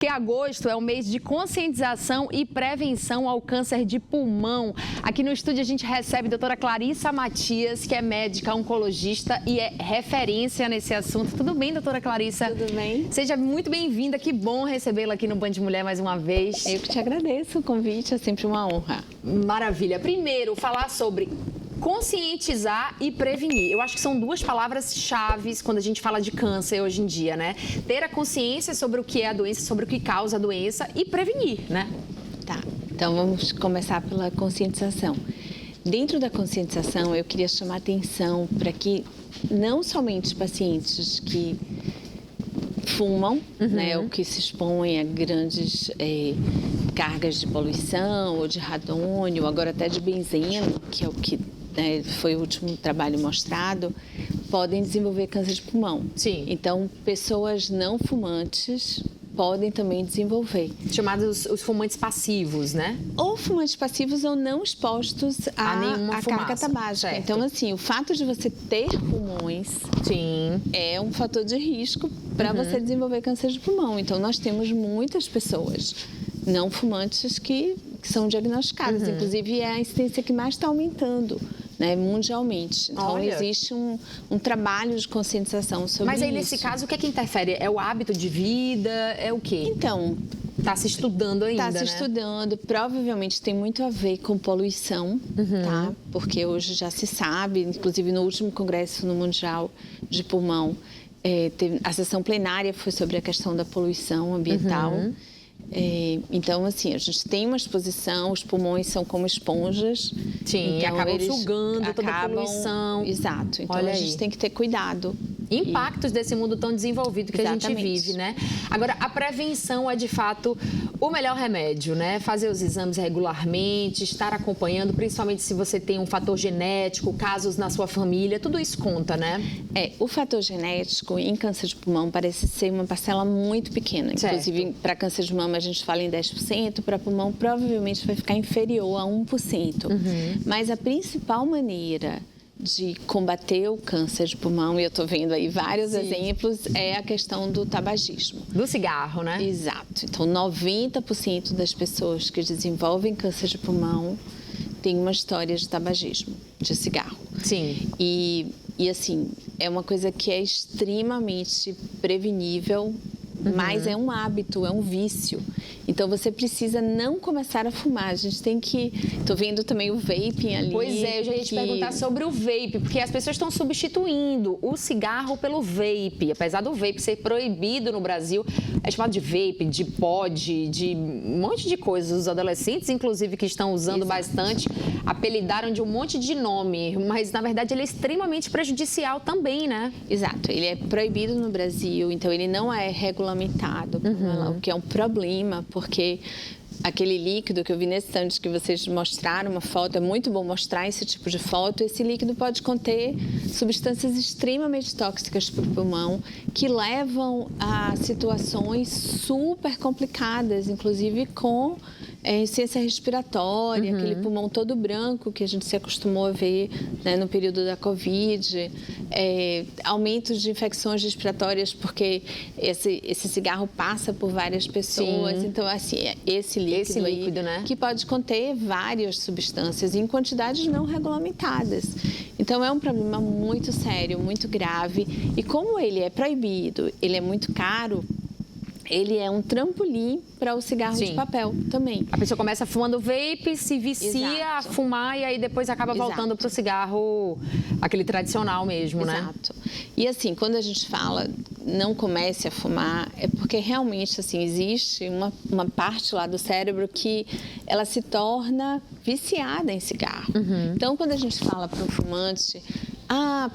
Porque agosto é o mês de conscientização e prevenção ao câncer de pulmão. Aqui no estúdio a gente recebe a doutora Clarissa Matias, que é médica oncologista e é referência nesse assunto. Tudo bem, doutora Clarissa? Tudo bem. Seja muito bem-vinda, que bom recebê-la aqui no Band Mulher mais uma vez. Eu que te agradeço o convite, é sempre uma honra. Maravilha. Primeiro, falar sobre conscientizar e prevenir. Eu acho que são duas palavras-chave quando a gente fala de câncer hoje em dia, né? Ter a consciência sobre o que é a doença, sobre o que causa a doença e prevenir, né? Tá, então vamos começar pela conscientização. Dentro da conscientização, eu queria chamar a atenção para que não somente pacientes que fumam, né, ou que se expõem a grandes cargas de poluição, ou de radônio, agora até de benzeno, que é o que foi o último trabalho mostrado, podem desenvolver câncer de pulmão. Sim. Então, pessoas não fumantes podem também desenvolver. Chamados os fumantes passivos, né? Ou fumantes passivos ou não expostos A nenhuma à fumaça. carga tabágica. Certo. Então, assim, o fato de você ter pulmões Sim. é um fator de risco para você desenvolver câncer de pulmão. Então, nós temos muitas pessoas não fumantes que são diagnosticadas. Inclusive, é a incidência que mais está aumentando, né, mundialmente. Então, Olha. existe um trabalho de conscientização sobre isso. Mas aí, nesse caso, o que é que interfere? É o hábito de vida? É o quê? Então, Está se estudando ainda, está se né? estudando, provavelmente tem muito a ver com poluição, tá? Porque hoje já se sabe, inclusive no último congresso no Mundial de Pulmão, a sessão plenária foi sobre a questão da poluição ambiental. Então, assim, a gente tem uma exposição, os pulmões são como esponjas. Sim, então, acabam eles sugando toda a poluição. Exato, então Olha a gente aí. tem que ter cuidado. Impactos desse mundo tão desenvolvido que a gente Exatamente. vive, né? Agora, a prevenção é, de fato, o melhor remédio, né? Fazer os exames regularmente, estar acompanhando, principalmente se você tem um fator genético, casos na sua família, tudo isso conta, né? O fator genético em câncer de pulmão parece ser uma parcela muito pequena. Certo. Inclusive, para câncer de mama a gente fala em 10%, para pulmão provavelmente vai ficar inferior a 1%. Mas a principal maneira de combater o câncer de pulmão, e eu estou vendo aí vários exemplos, é a questão do tabagismo. Do cigarro, né? Exato. Então, 90% das pessoas que desenvolvem câncer de pulmão têm uma história de tabagismo, de cigarro. Sim. E assim, é uma coisa que é extremamente prevenível, mas é um hábito, é um vício. Então, você precisa não começar a fumar. A gente tem que... Estou vendo também o vaping ali. Pois é, eu já ia te perguntar sobre o vape, porque as pessoas estão substituindo o cigarro pelo vape. Apesar do vape ser proibido no Brasil, é chamado de vape, de pod, de um monte de coisas. Os adolescentes, inclusive, que estão usando bastante, apelidaram de um monte de nome. Mas, na verdade, ele é extremamente prejudicial também, né? Exato. Ele é proibido no Brasil, então ele não é regulamentado, o que é um problema, porque aquele líquido que eu vi nesse instante que vocês mostraram uma foto, é muito bom mostrar esse tipo de foto. Esse líquido pode conter substâncias extremamente tóxicas para o pulmão, que levam a situações super complicadas, inclusive com insuficiência respiratória, aquele pulmão todo branco que a gente se acostumou a ver, né, no período da Covid, aumento de infecções respiratórias, porque esse cigarro passa por várias pessoas. Então, assim, esse líquido, né? Que pode conter várias substâncias em quantidades não regulamentadas. Então, é um problema muito sério, muito grave. E como ele é proibido, ele é muito caro, ele é um trampolim para o cigarro de papel também. A pessoa começa fumando vape, se vicia a fumar e aí depois acaba voltando para o cigarro, aquele tradicional mesmo, né? Exato. E assim, quando a gente fala não comece a fumar, é porque realmente assim, existe uma parte lá do cérebro que ela se torna viciada em cigarro. Então, quando a gente fala para um fumante,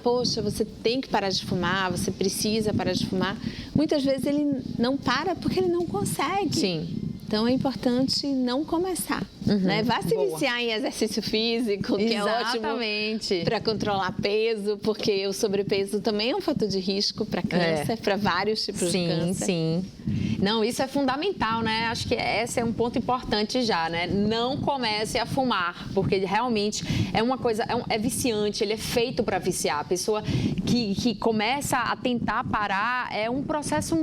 poxa, você tem que parar de fumar, você precisa parar de fumar. Muitas vezes ele não para porque ele não consegue. Sim. Então, é importante não começar, né? Vá se viciar em exercício físico, que é ótimo para controlar peso, porque o sobrepeso também é um fator de risco para câncer, para vários tipos de câncer. Sim. Não, isso é fundamental, né? Acho que esse é um ponto importante já, né? Não comece a fumar, porque realmente é uma coisa, é viciante, ele é feito para viciar. A pessoa que começa a tentar parar é um processo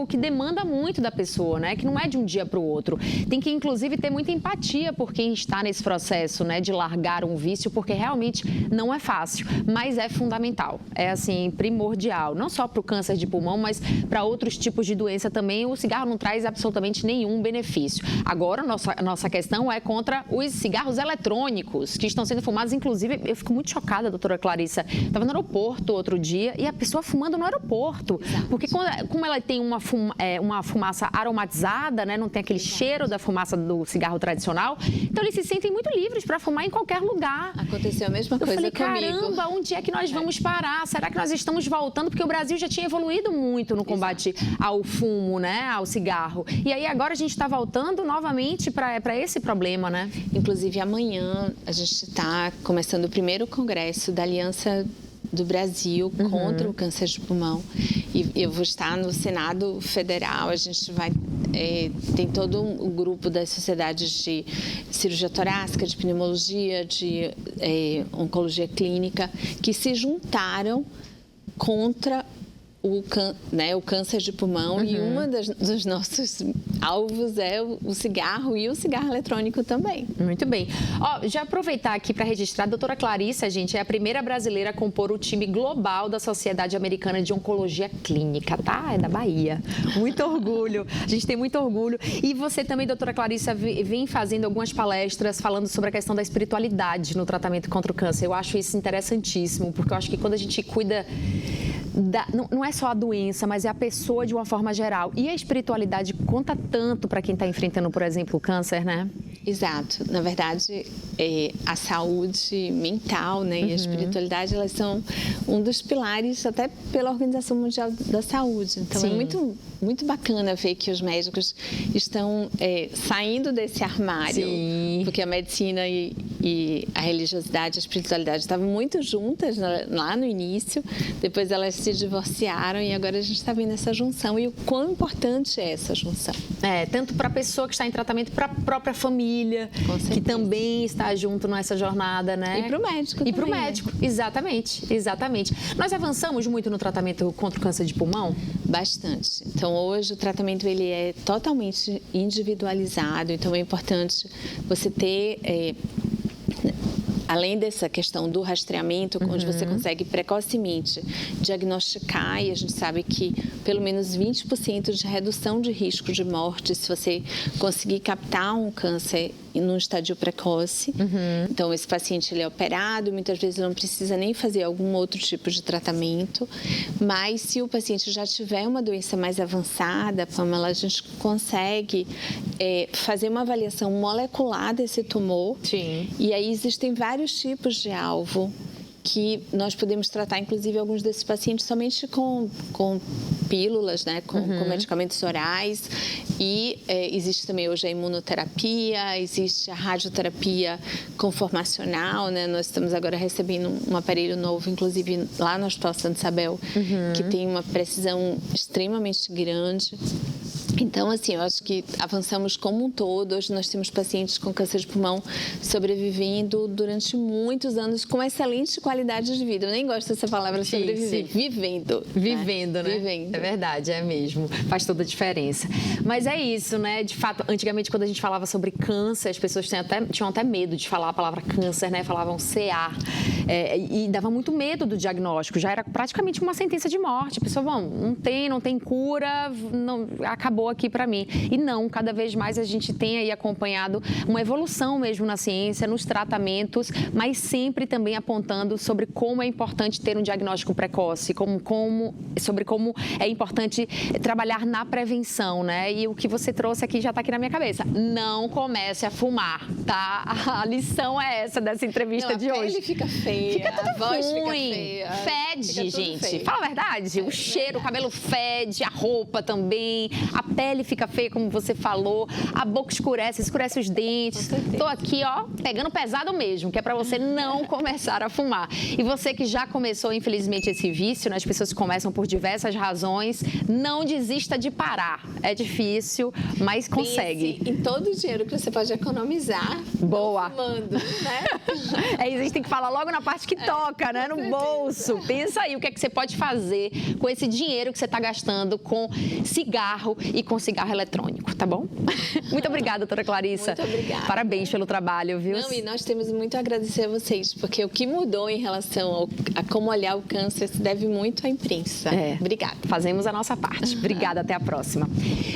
que demanda muito da pessoa, né? Que não é de um dia para o outro. Tem que, inclusive, ter muita empatia por quem está nesse processo, né? De largar um vício, porque realmente não é fácil, mas é fundamental. É, assim, primordial. Não só para o câncer de pulmão, mas para outros tipos de doença também. O cigarro não traz absolutamente nenhum benefício. Agora, a nossa questão é contra os cigarros eletrônicos, que estão sendo fumados. Inclusive, eu fico muito chocada, doutora Clarissa. Estava no aeroporto outro dia e a pessoa fumando no aeroporto. Exato. Porque como ela tem uma fumaça aromatizada, né? Não tem aquele cheiro da fumaça do cigarro tradicional, então eles se sentem muito livres para fumar em qualquer lugar. Aconteceu a mesma coisa comigo. Eu falei, caramba, onde é que nós vamos parar? Será que nós estamos voltando? Porque o Brasil já tinha evoluído muito no combate ao fumo, né? Ao cigarro. E aí agora a gente está voltando novamente para esse problema, né? Inclusive amanhã a gente está começando o primeiro congresso da Aliança do Brasil contra o câncer de pulmão. E eu vou estar no Senado Federal, a gente vai... tem todo um grupo das sociedades de cirurgia torácica, de pneumologia, de oncologia clínica, que se juntaram contra o câncer de pulmão, e uma dos nossos alvos é o cigarro e o cigarro eletrônico também. Muito bem. Já aproveitar aqui para registrar, a doutora Clarissa, gente, é a primeira brasileira a compor o time global da Sociedade Americana de Oncologia Clínica, tá? É da Bahia. Muito orgulho. A gente tem muito orgulho. E você também, doutora Clarissa, vem fazendo algumas palestras falando sobre a questão da espiritualidade no tratamento contra o câncer. Eu acho isso interessantíssimo, porque eu acho que quando a gente cuida... não é só a doença, mas é a pessoa de uma forma geral. E a espiritualidade conta tanto para quem está enfrentando, por exemplo, o câncer, né? Exato. Na verdade, a saúde mental, né, e a espiritualidade, elas são um dos pilares até pela Organização Mundial da Saúde. Então, é muito, muito bacana ver que os médicos estão saindo desse armário. Sim. Porque a medicina e a religiosidade, a espiritualidade estavam muito juntas lá no início. Depois elas se divorciaram e agora a gente está vendo essa junção. E o quão importante é essa junção. Tanto para a pessoa que está em tratamento, para a própria família, que também está junto nessa jornada, né? E para o médico também. E para o médico, exatamente, exatamente. Nós avançamos muito no tratamento contra o câncer de pulmão? Bastante. Então, hoje o tratamento ele é totalmente individualizado, então é importante você ter... além dessa questão do rastreamento, onde você consegue precocemente diagnosticar, e a gente sabe que pelo menos 20% de redução de risco de morte se você conseguir captar um câncer num estádio precoce. Então, esse paciente ele é operado, muitas vezes não precisa nem fazer algum outro tipo de tratamento, mas se o paciente já tiver uma doença mais avançada, Pamela, a gente consegue fazer uma avaliação molecular desse tumor. Sim. E aí existem vários tipos de alvo que nós podemos tratar, inclusive, alguns desses pacientes somente com pílulas, né, com medicamentos orais. E existe também hoje a imunoterapia, existe a radioterapia conformacional, né? Nós estamos agora recebendo um aparelho novo, inclusive lá no Hospital Santa Isabel, que tem uma precisão extremamente grande. Então, assim, eu acho que avançamos como um todo. Hoje nós temos pacientes com câncer de pulmão sobrevivendo durante muitos anos com excelente qualidade de vida. Eu nem gosto dessa palavra sobreviver. Vivendo. Vivendo, né? Vivendo. É verdade, é mesmo. Faz toda a diferença. Mas é isso, né? De fato, antigamente, quando a gente falava sobre câncer, as pessoas tinham até medo de falar a palavra câncer, né? Falavam CA. E dava muito medo do diagnóstico. Já era praticamente uma sentença de morte. A pessoa, bom, não tem cura, acabou aqui para mim. E não, cada vez mais a gente tem aí acompanhado uma evolução mesmo na ciência, nos tratamentos, mas sempre também apontando sobre como é importante ter um diagnóstico precoce, sobre como é importante trabalhar na prevenção, né? E o que você trouxe aqui já está aqui na minha cabeça. Não comece a fumar, tá? A lição é essa dessa entrevista de hoje. A pele fica feia, fica tudo a voz ruim, fica feia. Fede, fica gente. Feio. Fala a verdade. O cheiro, o cabelo fede, a roupa também, a pele fica feia, como você falou, a boca escurece os dentes. Tô aqui, ó, pegando pesado mesmo, que é para você não começar a fumar. E você que já começou, infelizmente, esse vício, né? As pessoas começam por diversas razões, não desista de parar. É difícil, mas consegue. Pense em todo o dinheiro que você pode economizar. Boa. Fumando, né? É isso, a gente tem que falar logo na parte que toca, né? No bolso. Pensa aí o que é que você pode fazer com esse dinheiro que você está gastando com cigarro e com cigarro eletrônico, tá bom? Muito obrigada, doutora Clarissa. Muito obrigada. Parabéns pelo trabalho, viu? Não, e nós temos muito a agradecer a vocês, porque o que mudou em relação a como olhar o câncer se deve muito à imprensa. Obrigada. Fazemos a nossa parte. Obrigada, até a próxima.